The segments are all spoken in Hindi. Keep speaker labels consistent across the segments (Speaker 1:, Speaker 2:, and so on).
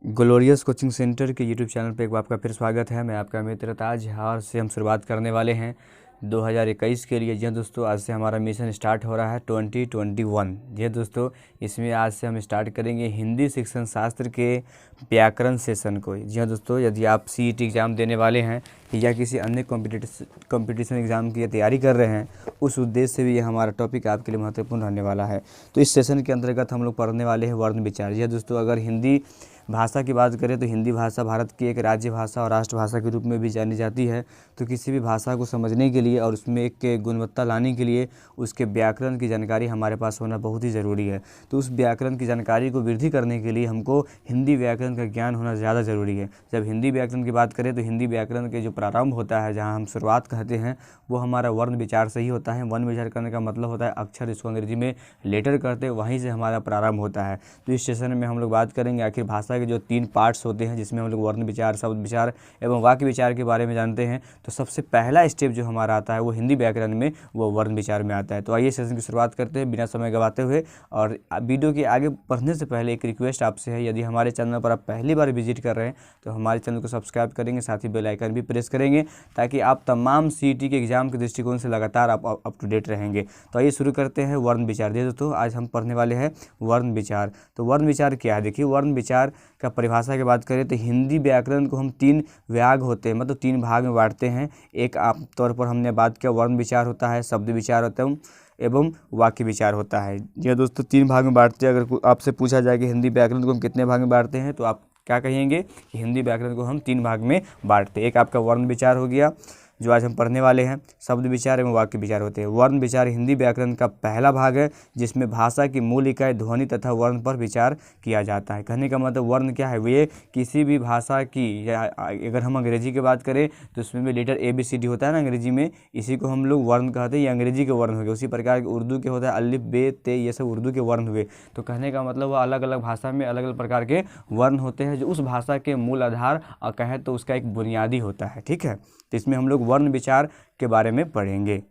Speaker 1: ग्लोरियस कोचिंग सेंटर के यूट्यूब चैनल पे एक बार आपका फिर स्वागत है। मैं आपका मित्र ताज। आज से हम शुरुआत करने वाले हैं 2021 के लिए। जी हाँ दोस्तों, आज से हमारा मिशन स्टार्ट हो रहा है 2021। जी हाँ दोस्तों, इसमें आज से हम स्टार्ट करेंगे हिंदी शिक्षण शास्त्र के व्याकरण सेशन को। जी हाँ दोस्तों, यदि आप सीईटी एग्ज़ाम देने वाले हैं या किसी अन्य कंपटीशन एग्ज़ाम की तैयारी कर रहे हैं, उस उद्देश्य से भी ये हमारा टॉपिक आपके लिए महत्वपूर्ण रहने वाला है। तो इस सेशन के अंतर्गत हम लोग पढ़ने वाले हैं वर्ण विचार। जी हाँ दोस्तों, अगर हिंदी भाषा की बात करें तो हिंदी भाषा भारत की एक राज्य भाषा और राष्ट्रभाषा के रूप में भी जानी जाती है। तो किसी भी भाषा को समझने के लिए और उसमें एक गुणवत्ता लाने के लिए उसके व्याकरण की जानकारी हमारे पास होना बहुत ही ज़रूरी है। तो उस व्याकरण की जानकारी को वृद्धि करने के लिए हमको हिंदी व्याकरण का ज्ञान होना ज़्यादा ज़रूरी है। जब हिंदी व्याकरण की बात करें तो हिंदी व्याकरण के जो प्रारंभ होता है, जहाँ हम शुरुआत कहते हैं, वो हमारा वर्ण विचार से ही होता है। वर्ण विचार करने का मतलब होता है अक्षर, इसको अंग्रेजी में लेटर करते हैं, वहीं से हमारा प्रारंभ होता है। तो इस सेशन में हम लोग बात करेंगे आखिर भाषा के जो 3 पार्ट्स होते हैं, जिसमें हम लोग वर्ण विचार, शब्द विचार एवं वाक्य विचार के बारे में जानते हैं। तो सबसे पहला स्टेप जो हमारा आता है वो हिंदी व्याकरण में, वो वर्ण विचार में आता है। तो आइए सेशन की शुरुआत करते हैं बिना समय गंवाते हुए। और वीडियो के आगे बढ़ने से पहले एक रिक्वेस्ट आपसे है, यदि हमारे चैनल पर आप पहली बार विजिट कर रहे हैं तो हमारे चैनल को सब्सक्राइब करेंगे, साथ ही बेल आइकन भी प्रेस करेंगे, ताकि आप तमाम सीईटी के एग्जाम के दृष्टिकोण से लगातार आप अप टू डेट रहेंगे। तो आइए शुरू करते हैं वर्ण विचार। दोस्तों, आज हम पढ़ने वाले हैं वर्ण विचार। तो वर्ण विचार क्या है? देखिए, वर्ण विचार का परिभाषा की बात करें तो हिंदी व्याकरण को हम 3 विभाग होते हैं, मतलब 3 भाग में बांटते हैं। एक आम तौर पर हमने बात किया वर्ण विचार होता है, शब्द विचार होता है एवं वाक्य विचार होता है। जी दोस्तों, 3 भाग में बांटते हैं। अगर आपसे पूछा जाए कि हिंदी व्याकरण को हम कितने भाग में बांटते हैं, तो आप क्या कहेंगे कि हिंदी व्याकरण को हम 3 भाग में बांटते हैं। एक आपका वर्ण विचार हो गया, जो आज हम पढ़ने वाले हैं, शब्द विचार एवं वाक्य विचार होते हैं। वर्ण विचार हिंदी व्याकरण का पहला भाग है, जिसमें भाषा की मूल इकाई ध्वनि तथा वर्ण पर विचार किया जाता है। कहने का मतलब वर्ण क्या है? वे किसी भी भाषा की, या अगर हम अंग्रेजी की बात करें तो उसमें भी लेटर ABCD होता है ना अंग्रेजी में, इसी को हम लोग वर्ण कहते हैं। ये अंग्रेजी के वर्ण हो गए। उसी प्रकार के उर्दू के होता है अलिफ बे ते, ये सब उर्दू के वर्ण हुए। तो कहने का मतलब वह अलग अलग भाषा में अलग अलग प्रकार के वर्ण होते हैं, जो उस भाषा के मूल आधार और कहें तो उसका एक बुनियादी होता है। ठीक है, तो इसमें हम लोग वर्ण विचार के बारे में पढ़ेंगे।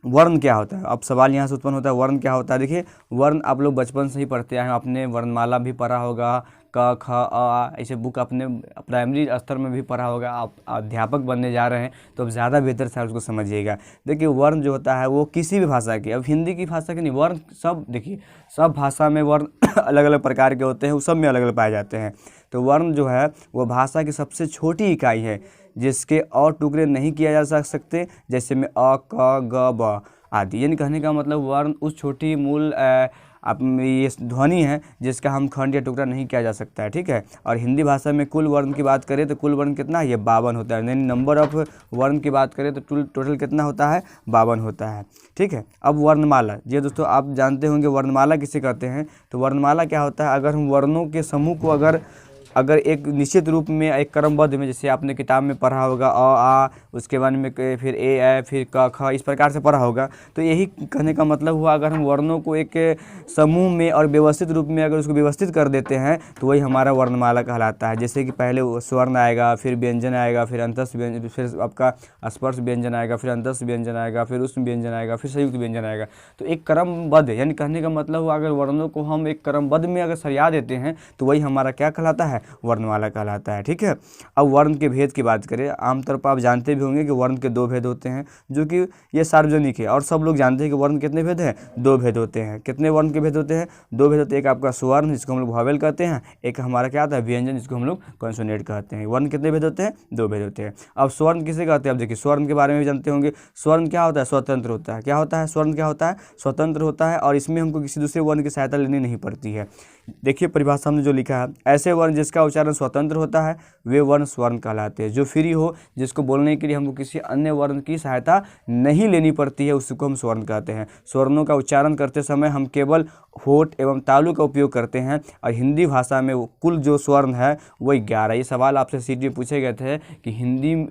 Speaker 1: वर्ण क्या होता है? अब सवाल यहाँ से उत्पन्न होता है, वर्ण क्या होता है? देखिए, वर्ण आप लोग बचपन से ही पढ़ते आए हैं। आपने वर्णमाला भी पढ़ा होगा, क ख अ, ऐसे बुक अपने प्राइमरी स्तर में भी पढ़ा होगा। आप अध्यापक बनने जा रहे हैं तो अब ज़्यादा बेहतर से उसको समझिएगा। देखिए, वर्ण जो होता है वो किसी भी भाषा के, अब हिंदी की भाषा के नहीं, वर्ण सब, देखिए सब भाषा में वर्ण अलग अलग प्रकार के होते हैं, वो सब में अलग अलग पाए जाते हैं। तो वर्ण जो है वो भाषा की सबसे छोटी इकाई है, जिसके और टुकड़े नहीं किया जा सकते, जैसे में अ क ग ब आदि। यानी कहने का मतलब वर्ण उस छोटी मूल आप ये ध्वनि है जिसका हम खंड या टुकड़ा नहीं किया जा सकता है। ठीक है, और हिंदी भाषा में कुल वर्ण की बात करें तो कुल वर्ण कितना है? ये 52 होता है। यानी नंबर ऑफ वर्ण की बात करें तो टोटल कितना होता है? 52 होता है। ठीक है, अब वर्णमाला। जी दोस्तों, आप जानते होंगे वर्णमाला किसे कहते हैं। तो वर्णमाला क्या होता है? अगर हम वर्णों के समूह को अगर एक निश्चित रूप में, एक क्रमबद्ध में, जैसे आपने किताब में पढ़ा होगा अ आ, उसके बाद में फिर ए ऐ, फिर क ख, इस प्रकार से पढ़ा होगा। तो यही कहने का मतलब हुआ, अगर हम वर्णों को एक समूह में और व्यवस्थित रूप में अगर उसको व्यवस्थित कर देते हैं तो वही हमारा वर्णमाला कहलाता है। जैसे कि पहले स्वर्ण आएगा, फिर व्यंजन आएगा, फिर अंतस्थ व्यंजन, फिर आपका स्पर्श व्यंजन आएगा, फिर अंतस्थ व्यंजन आएगा, फिर उष्म व्यंजन आएगा, फिर संयुक्त व्यंजन आएगा। तो एक क्रमबद्ध, यानी कहने का मतलब हुआ अगर वर्णों को हम एक क्रमबद्ध में अगर सरिया देते हैं तो वही हमारा क्या कहलाता है? वर्णमाला कहलाता है। ठीक है, अब वर्ण के भेद की बात करें, आमतौर पर आप जानते भी होंगे कि वर्ण के 2 भेद होते हैं, जो कि ये सार्वजनिक है और सब लोग जानते हैं कि वर्ण कितने भेद हैं? 2 भेद होते हैं। कितने वर्ण के भेद होते हैं? 2 भेद होते हैं। एक आपका स्वर्ण, जिसको हम लोग वॉवेल कहते हैं, एक हमारा क्या आता है? व्यंजन, जिसको हम लोग कॉन्सोनेंट कहते हैं। वर्ण कितने भेद होते हैं? 2 भेद होते हैं। अब स्वर्ण किसे कहते हैं? अब देखिए, स्वर्ण के बारे में भी जानते होंगे। स्वर्ण क्या होता है? स्वतंत्र होता है। क्या होता है? स्वर्ण क्या होता है? स्वतंत्र होता है, और इसमें हमको किसी दूसरे वर्ण की सहायता लेनी नहीं पड़ती है। देखिए, परिभाषा में जो लिखा है, ऐसे वर्ण जिसका उच्चारण स्वतंत्र होता है वे वर्ण स्वर्ण कहलाते हैं। जो फ्री हो, जिसको बोलने के लिए हमको किसी अन्य वर्ण की सहायता नहीं लेनी पड़ती है, उसको हम स्वर्ण कहते हैं। स्वर्णों का उच्चारण करते समय हम केवल होठ एवं तालु का उपयोग करते हैं, और हिंदी भाषा में कुल जो स्वर्ण है वो 11। ये सवाल आपसे सीटी में पूछे गए थे कि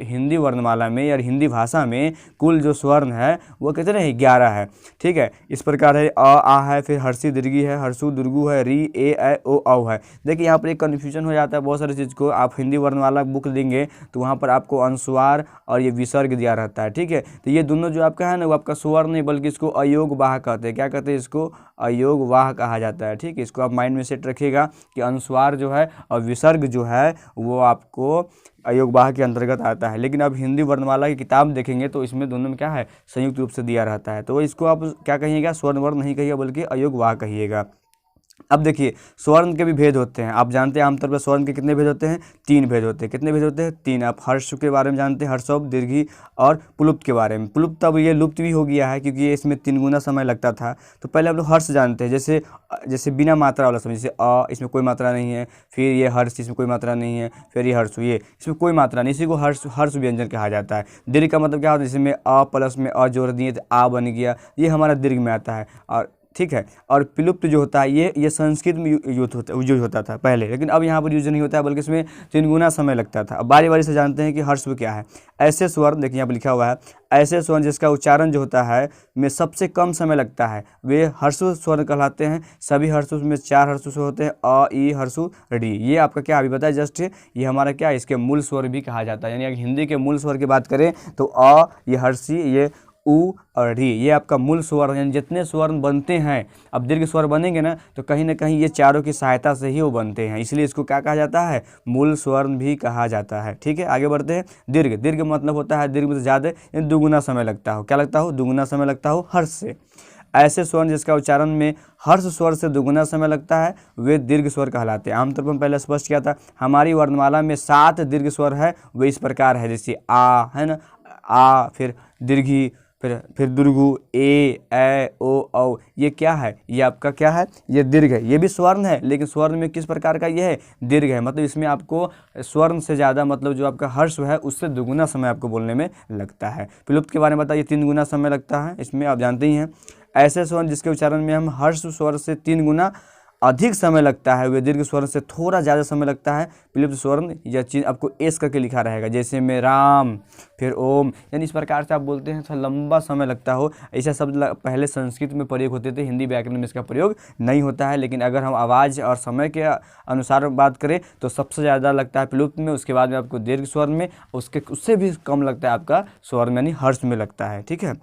Speaker 1: हिंदी वर्णमाला में या हिंदी भाषा में कुल जो स्वर्ण है वो कितने हैं? 11 है। ठीक है, इस प्रकार है अ आ है, फिर हर्षी दीर्घी है, हर्षु दुर्गु है, री ए ऐ ओ औ है। देखिए, यहाँ पर एक कन्फ्यूजन हो हो जाता है बहुत सारी चीज़ को। आप हिंदी वर्णमाला बुक देंगे तो वहाँ पर आपको अनुस्वार और ये विसर्ग दिया रहता है, ठीक है। तो ये दोनों जो आपका है ना वो आपका स्वर नहीं बल्कि इसको अयोगवाह कहते हैं। क्या कहते हैं इसको? अयोगवाह कहा जाता है, ठीक है। इसको आप माइंड में सेट रखिएगा कि अनुस्वार जो है और विसर्ग जो है वो आपको अयोगवाह के अंतर्गत आता है। लेकिन अब हिंदी वर्णमाला की किताब देखेंगे तो इसमें दोनों में क्या है, संयुक्त रूप से दिया रहता है। तो इसको आप क्या कहिएगा, स्वर्ण वर्ण नहीं कहिएगा बल्कि अयोगवाह कहिएगा। अब देखिए स्वर्ण के भी भेद होते हैं। आप जानते हैं आमतौर पर स्वर्ण के कितने भेद होते हैं? 3 भेद होते हैं। कितने भेद होते हैं? 3। आप हर्ष के बारे में जानते हैं, हर्षोप, दीर्घी और प्लुप्त के बारे में। प्लुप्त अब ये लुप्त भी हो गया है क्योंकि ये इसमें 3 गुना समय लगता था। तो पहले हम लोग हर्ष जानते हैं, जैसे बिना मात्रा वाला समय, जैसे अ इसमें कोई मात्रा नहीं है, फिर ये हर्ष इसमें कोई मात्रा नहीं है, फिर ये हर्ष, ये इसमें कोई मात्रा नहीं, इसी को हर्ष व्यंजन कहा जाता है। दीर्घ का मतलब क्या होता है? जिसमें अ प्लस में अ जोड़ दिए तो आ बन गया, ये हमारा दीर्घ में आता है। और ठीक है, और प्लुप्त जो होता है ये संस्कृत में यूज होता था पहले, लेकिन अब यहाँ पर यूज नहीं होता है बल्कि इसमें 3 गुना समय लगता था। अब बारी बारी से जानते हैं कि हर्ष क्या है। ऐसे स्वर्ण, देखिए यहाँ पर लिखा हुआ है, ऐसे स्वर्ण जिसका उच्चारण जो होता है में सबसे कम समय लगता है वे हर्षु स्वर्ण कहलाते हैं। सभी हर्षु में 4 हर्षु होते हैं, अ ई हर्षु डी। ये आपका क्या अभी बताया जस्ट, ये हमारा क्या, इसके मूल स्वर भी कहा जाता है। यानी अगर हिंदी के मूल स्वर की बात करें तो अ, ये हर्षी, ये उ और री, ये आपका मूल स्वर्ण, यानी जितने स्वर्ण बनते हैं, अब दीर्घ स्वर बनेंगे ना तो कहीं ना कहीं ये चारों की सहायता से ही वो बनते हैं, इसलिए इसको क्या कहा जाता है? मूल स्वर्ण भी कहा जाता है, ठीक है। आगे बढ़ते हैं। दीर्घ, दीर्घ मतलब होता है दीर्घ में से ज़्यादा, यानी दुगुना समय लगता हो। क्या लगता हो? दुगुना समय लगता हो हर्ष से। ऐसे स्वर्ण जिसका उच्चारण में हर्ष स्वर से दुगुना समय लगता है वे दीर्घ स्वर कहलाते हैं। आमतौर पर पहले स्पष्ट किया था, हमारी वर्णमाला में 7 दीर्घ स्वर है, वे इस प्रकार है, जैसे आ है ना, आ, फिर दीर्घी, फिर दुर्गु, ए ओ औ। ये क्या है? ये आपका क्या है? ये दीर्घ है। ये भी स्वर्ण है लेकिन स्वर्ण में किस प्रकार का ये है? दीर्घ है। मतलब इसमें आपको स्वर्ण से ज़्यादा, मतलब जो आपका हर्ष है उससे दुगुना समय आपको बोलने में लगता है। प्लुप्त के बारे में बताइए, 3 गुना समय लगता है, इसमें आप जानते ही हैं। ऐसे स्वर्ण जिसके उच्चारण में हम हर्ष स्वर से 3 गुना अधिक समय लगता है वे दीर्घ स्वर्ण से थोड़ा ज़्यादा समय लगता है। प्लुप्त स्वर्ण या चीज़ आपको एस करके लिखा रहेगा, जैसे में राम, फिर ओम, यानी इस प्रकार से आप बोलते हैं थोड़ा लंबा समय लगता हो। ऐसा शब्द पहले संस्कृत में प्रयोग होते थे, हिंदी व्याकरण में इसका प्रयोग नहीं होता है। लेकिन अगर हम आवाज़ और समय के अनुसार बात करें तो सबसे ज़्यादा लगता है प्लुप्त में, उसके बाद में आपको दीर्घ स्वर्ण में, उससे भी कम लगता है आपका स्वर्ण यानी हर्ष में लगता है, ठीक है।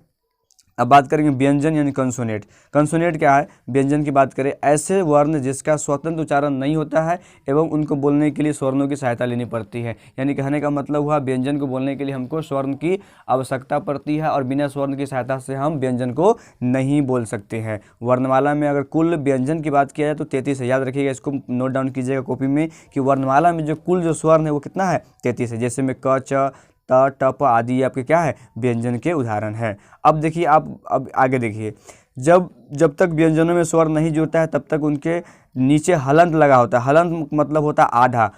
Speaker 1: अब बात करेंगे व्यंजन यानी कंसोनेट। कंसोनेट क्या है? व्यंजन की बात करें, ऐसे वर्ण जिसका स्वतंत्र उच्चारण नहीं होता है एवं उनको बोलने के लिए स्वर्णों की सहायता लेनी पड़ती है। यानी कहने का मतलब हुआ व्यंजन को बोलने के लिए हमको स्वर्ण की आवश्यकता पड़ती है और बिना स्वर्ण की सहायता से हम व्यंजन को नहीं बोल सकते हैं। वर्णमाला में अगर कुल व्यंजन की बात किया जाए तो 33 है। याद रखिएगा, इसको नोट डाउन कीजिएगा कॉपी में कि वर्णमाला में जो कुल जो स्वर्ण है वो कितना है? 33 है। जैसे में क, च, त, टप आदि आपके क्या है? व्यंजन के उदाहरण है। अब देखिए, आप अब आगे देखिए, जब तक व्यंजनों में स्वर नहीं जुड़ता है तब तक उनके नीचे हलंत लगा होता है। हलंत मतलब होता है आधा।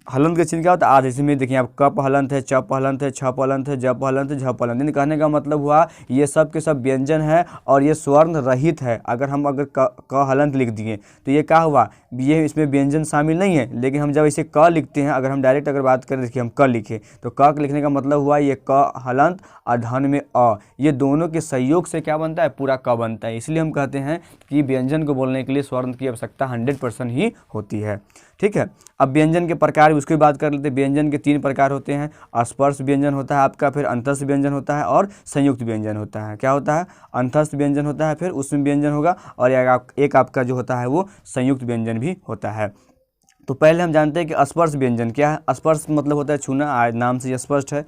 Speaker 1: हलंत का चिन्ह क्या होता है? आधे। इसमें देखिए आप, कप हलंत है, चप हलंत है, छप हलंत है, जप हलंत है, झप हलंत। यानी कहने का मतलब हुआ ये सब के सब व्यंजन है और ये स्वर्ण रहित है। अगर क हलंत लिख दिए तो ये क्या हुआ? ये इसमें व्यंजन शामिल नहीं है। लेकिन हम जब इसे क लिखते हैं, अगर हम डायरेक्ट अगर बात करें, देखिए हम क लिखे तो क लिखने का मतलब हुआ ये क हलंत और धन में अ, ये दोनों के सहयोग से क्या बनता है? पूरा क बनता है। इसलिए हम कहते हैं कि व्यंजन को बोलने के लिए स्वर्ण की आवश्यकता 100% ही होती है, ठीक है। अब व्यंजन के प्रकार उसकी बात कर लेते हैं। व्यंजन के 3 प्रकार होते हैं। स्पर्श व्यंजन होता है आपका, फिर अंतस्थ व्यंजन होता है और संयुक्त व्यंजन होता है। क्या होता है? अंतस्थ व्यंजन होता है, फिर उसमें व्यंजन होगा और एक आपका जो होता है वो संयुक्त व्यंजन भी होता है। तो पहले हम जानते हैं कि स्पर्श व्यंजन क्या है। स्पर्श मतलब होता है छूना, नाम से स्पष्ट है।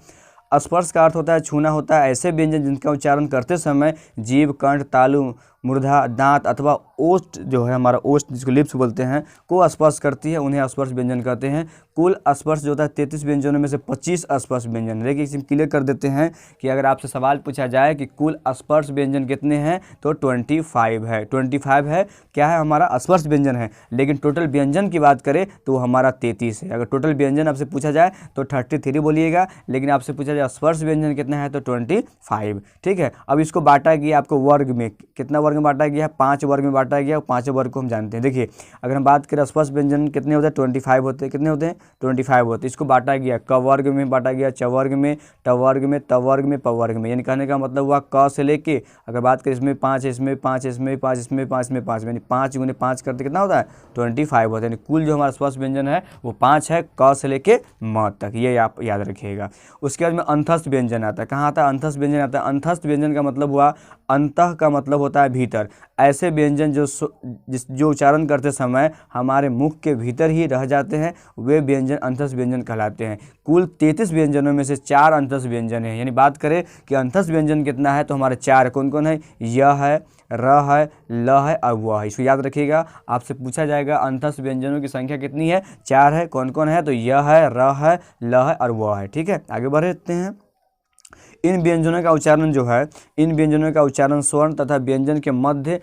Speaker 1: स्पर्श का अर्थ होता है छूना होता है ऐसे व्यंजन जिनका उच्चारण करते समय जीभ, कंठ, तालु, मूर्धा, दांत अथवा ओष्ठ जो है हमारा ओष्ठ जिसको लिप्स बोलते हैं को स्पर्श करती है, उन्हें स्पर्श व्यंजन कहते हैं। कुल स्पर्श जो होता है 33 व्यंजनों में से 25 स्पर्श व्यंजन। लेकिन इसे क्लियर कर देते हैं कि अगर आपसे सवाल पूछा जाए कि कुल स्पर्श व्यंजन कितने हैं तो 25 है। 25 है, क्या है? हमारा स्पर्श व्यंजन है। लेकिन टोटल व्यंजन की बात करें तो हमारा 33 है। अगर टोटल व्यंजन आपसे पूछा जाए तो 33 बोलिएगा, लेकिन आपसे पूछा जाए हमारे स्पर्श व्यंजन कितना है, तो 25। ठीक है, अब इसको बांटा गया आपको वर्ग में, कितना वर्ग में बांटा गया है, 5 वर्ग में बांटा गया। 5 वर्ग को हम जानते हैं। देखिए अगर हम बात करें स्पर्श व्यंजन कितने होते हैं, 25 होते हैं। कितने होते हैं, 25 होते हैं। इसको बांटा गया क वर्ग में, बांटा गया च वर्ग में, ट वर्ग में, त वर्ग में, प वर्ग में। यानी कहने का मतलब हुआ क से लेके, अगर बात करें इसमें 5 है, इसमें 5, इसमें 5, इसमें 5, इसमें 5, यानी 5 गुने 5 करते कितना होता है, 25 होता है। यानी कुल जो हमारा स्पर्श व्यंजन है वो 5 है, क से लेके म तक, ये आप याद रखिएगा। उसके बाद में अंतस्थ व्यंजन आता है। कहाँ आता है, अंतस्थ व्यंजन आता है। अंतस्थ व्यंजन का मतलब हुआ, अंतः का मतलब होता है भीतर। ऐसे व्यंजन जो उच्चारण करते समय हमारे मुख के भीतर ही रह जाते हैं, वे व्यंजन अंतस्थ व्यंजन कहलाते हैं। कुल 33 व्यंजनों में से 4 अंतस्थ व्यंजन हैं। यानी बात करें कि अंतस्थ व्यंजन कितना है, तो हमारे 4 कौन कौन है, य है, र है, ल है और व है। इसको याद रखिएगा, आपसे पूछा जाएगा अंतस्थ व्यंजनों की संख्या कितनी है, 4 है। कौन कौन है, तो य है, र है, ल है और व है। ठीक है, आगे बढ़ते हैं। इन व्यंजनों का उच्चारण जो है, इन व्यंजनों का उच्चारण स्वर्ण तथा व्यंजन के मध्य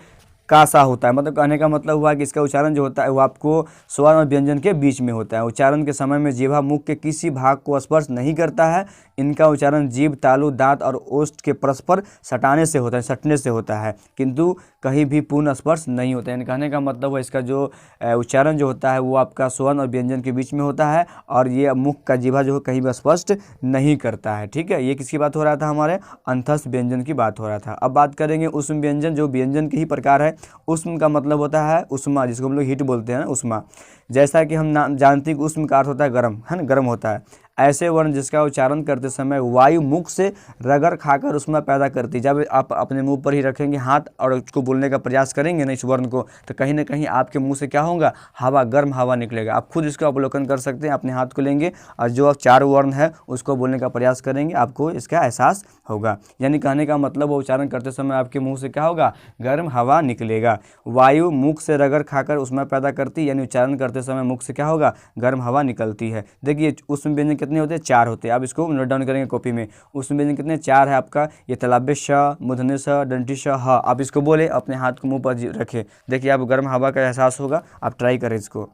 Speaker 1: का सा होता है। मतलब कहने का मतलब हुआ कि इसका उच्चारण जो होता है वो आपको स्वर्ण और व्यंजन के बीच में होता है। उच्चारण के समय में जीवा मुख के किसी भाग को स्पर्श नहीं करता है। इनका उच्चारण जीभ, तालु, दांत और ओष्ठ के परस्पर सटाने से होता है, सटने से होता है, किंतु कहीं भी पूर्ण स्पर्श नहीं होता है। यानी कहने का मतलब है इसका जो उच्चारण जो होता है वो आपका स्वर्ण और व्यंजन के बीच में होता है, और ये मुख का जीवा जो है कहीं भी स्पष्ट नहीं करता है। ठीक है, ये किसकी बात हो रहा था, हमारे अंतस्थ व्यंजन की बात हो रहा था। अब बात करेंगे उष्म व्यंजन, जो व्यंजन के ही प्रकार है। उष्म का मतलब होता है उष्मा, जिसको हम लोग हीट बोलते हैं ना, उष्मा। जैसा कि हम जानते हैं कि उष्म का अर्थ होता है गर्म, है ना, गर्म होता है। ऐसे वर्ण जिसका उच्चारण करते समय वायु मुख से रगड़ खाकर उष्मा पैदा करती। जब आप अपने मुंह पर ही रखेंगे हाथ और उसको बोलने का प्रयास करेंगे ना इस वर्ण को, तो कहीं ना कहीं आपके मुंह से क्या होगा, हवा, गर्म हवा निकलेगा। आप खुद इसका अवलोकन कर सकते हैं। अपने हाथ को लेंगे और जो 4 वर्ण है उसको बोलने का प्रयास करेंगे, आपको इसका एहसास होगा। यानी कहने का मतलब वो उच्चारण करते समय आपके मुँह से क्या होगा, गर्म हवा निकलेगा। वायु मुख से रगड़ खाकर उष्मा पैदा करती, यानी उच्चारण करते समय मुख से क्या होगा, गर्म हवा निकलती है। देखिए उष्म व्यंजन कितने होते हैं, 4 होते हैं। आप इसको नोट डाउन करेंगे कॉपी में। उष्म व्यंजन कितने, 4 है आपका। ये तालव्य श, मूर्धन्य श, दंती श, ह। आप इसको बोले, अपने हाथ को मुंह पर रखें, देखिए आप गर्म हवा का एहसास होगा। आप ट्राई करें इसको।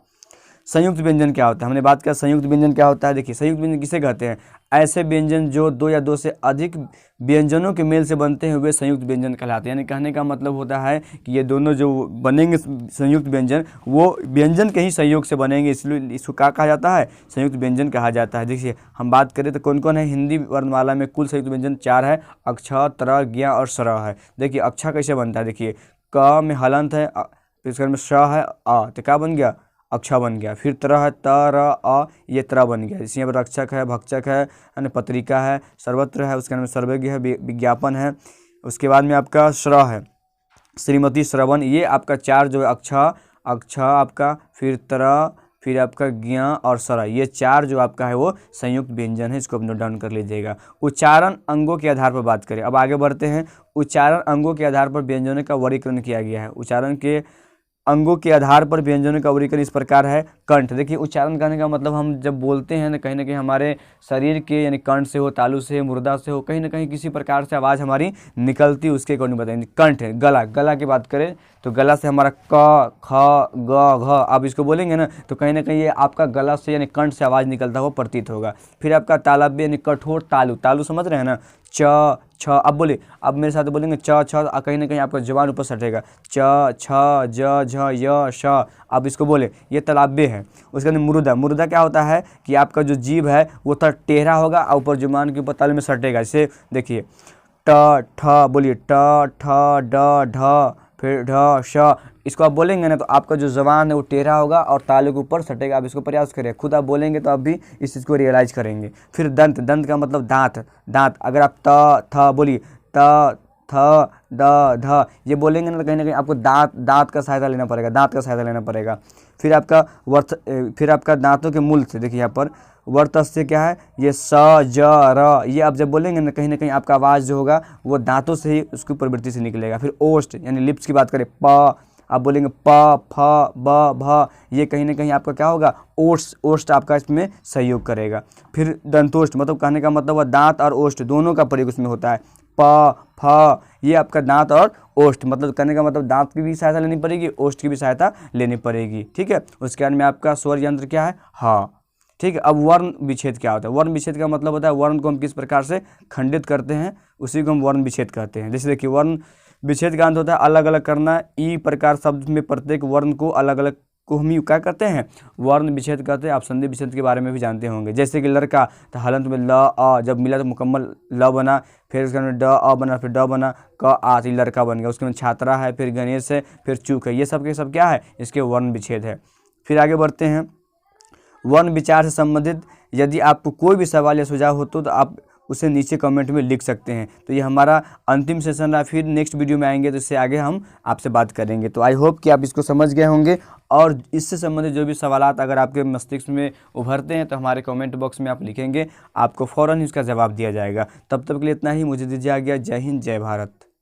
Speaker 1: संयुक्त व्यंजन क्या होता है, हमने बात किया संयुक्त व्यंजन क्या होता है। देखिए संयुक्त व्यंजन किसे कहते हैं, ऐसे व्यंजन जो 2 या 2 से अधिक व्यंजनों के मेल से बनते हैं वे संयुक्त व्यंजन कहलाते हैं। यानी कहने का मतलब होता है कि ये दोनों जो बनेंगे संयुक्त व्यंजन, वो व्यंजन के ही संयोग से बनेंगे, इसलिए इसको क्या कहा जाता है, संयुक्त व्यंजन कहा जाता है। देखिए हम बात करें तो कौन कौन है, हिंदी वर्णमाला में कुल संयुक्त व्यंजन 4 है। अक्ष, त्र, ज्ञ और स्र है। देखिए अक्षा कैसे बनता है, देखिए क में हलंत है, इसके में श है, अ, तो क्या बन गया, अक्षा बन गया। फिर त्र है, त, र, अ, ये त्र बन गया। इसी में रक्षक है, भक्षक है, पत्रिका है, सर्वत्र है, उसके अंदर सर्वज्ञ है, विज्ञापन है। उसके बाद में आपका श्र है, श्रीमती, श्रवण। ये आपका 4 जो है, अक्षा आपका, फिर त्र, फिर आपका ज्ञ और सरा, ये 4 जो आपका है वो संयुक्त व्यंजन है। इसको आप नोट डाउन कर लीजिएगा। उच्चारण अंगों के आधार पर बात करें, अब आगे बढ़ते हैं। उच्चारण अंगों के आधार पर व्यंजनों का वर्गीकरण किया गया है। उच्चारण के अंगों के आधार पर व्यंजनों का वर्गीकरण इस प्रकार है। कंठ, देखिए उच्चारण करने का मतलब हम जब बोलते हैं ना कहीं हमारे शरीर के, यानी कंठ से हो, तालु से, मुर्दा से हो, कहीं ना कहीं किसी प्रकार से आवाज़ हमारी निकलती, उसके अकॉर्डिंग बताएंगे। कंठ है, गला, गला की बात करें तो गला से हमारा क, ख, ग, घ, आप इसको बोलेंगे ना तो कहीं ना कहीं ये आपका गला से यानी कंठ से आवाज़ निकलता हुआ प्रतीत होगा। फिर आपका तालव्य यानी कठोर, तालु, तालु समझ रहे हैं ना, च, छ। अब बोले, अब मेरे साथ बोलेंगे च, छ, कहीं ना कहीं आपका जबान ऊपर सटेगा, च, छ, ज, झ, य, श। अब इसको बोले, ये तालव्य है। उसके अंदर मुर्दा, मुर्दा क्या होता है कि आपका जो जीभ है वो थोड़ा टेढ़ा होगा और ऊपर जुबान के ऊपर तालु में सटेगा। इसे देखिए ट, ठ, बोलिए ट, ठ, ड, ढ, फिर ढ, श। इसको आप बोलेंगे ना तो आपका जो जबान है वो टेढ़ा होगा और तालु के ऊपर सटेगा। आप इसको प्रयास करें, खुद आप बोलेंगे तो आप भी इस चीज़ को रियलाइज करेंगे। फिर दंत, दंत का मतलब दांत, दांत। अगर आप त, थ बोलिए त, थ, द, ध, ये बोलेंगे ना तो कहीं ना कहीं आपको दांत का सहायता लेना पड़ेगा, दांत का सहायता लेना पड़ेगा। फिर आपका दांतों के मूल से, देखिए यहाँ पर वर्त से क्या है, ये स, ज, र, ये आप जब बोलेंगे ना कहीं आपका आवाज़ जो होगा वो दांतों से ही उसकी प्रवृत्ति से निकलेगा। फिर ओष्ठ यानी लिप्स की बात करें, प, आप बोलेंगे प, फ, ब, भ, ये कहीं ना कहीं आपका क्या होगा, ओष्ठ आपका इसमें सहयोग करेगा। फिर दंतोष्ठ, मतलब कहने का मतलब वह दांत और ओष्ठ दोनों का प्रयोग उसमें होता है। प, फ, ये आपका दांत और ओष्ठ, मतलब कहने का मतलब दांत की भी सहायता लेनी पड़ेगी, ओष्ठ की भी सहायता लेनी पड़ेगी। ठीक है, उसके बाद में आपका स्वर यंत्र क्या है, ह। ठीक है। अब वर्ण विच्छेद क्या होता है? वर्ण विच्छेद का मतलब होता है वर्ण को हम किस प्रकार से खंडित करते हैं, उसी को हम वर्ण विच्छेद कहते हैं। जैसे देखिए, वर्ण विच्छेद का अंत होता है अलग अलग करना। ई प्रकार शब्द में प्रत्येक वर्ण को अलग अलग को हम क्या करते हैं? वर्ण विच्छेद कहते हैं। आप संधि विच्छेद के बारे में भी जानते होंगे। जैसे कि लड़का, तो हलंत में ल अ जब मिला तो मुकम्मल ल बना, फिर उसके अंदर ड अ बना, फिर ड बना, क आ, तो लड़का बन गया। उसके अंदर छात्रा है, फिर गणेश है, फिर चूक है। ये सब के सब क्या है? इसके वर्ण विच्छेद है। फिर आगे बढ़ते हैं। वर्ण विचार से संबंधित यदि आपको कोई भी सवाल या सुझाव हो तो आप उसे नीचे कमेंट में लिख सकते हैं। तो ये हमारा अंतिम सेशन रहा। फिर नेक्स्ट वीडियो में आएंगे तो इससे आगे हम आपसे बात करेंगे। तो आई होप कि आप इसको समझ गए होंगे, और इससे संबंधित जो भी सवालात अगर आपके मस्तिष्क में उभरते हैं तो हमारे कमेंट बॉक्स में आप लिखेंगे, आपको फ़ौरन ही उसका जवाब दिया जाएगा। तब तक के लिए इतना ही, मुझे दीजिए आज्ञा। जय हिंद, जय भारत।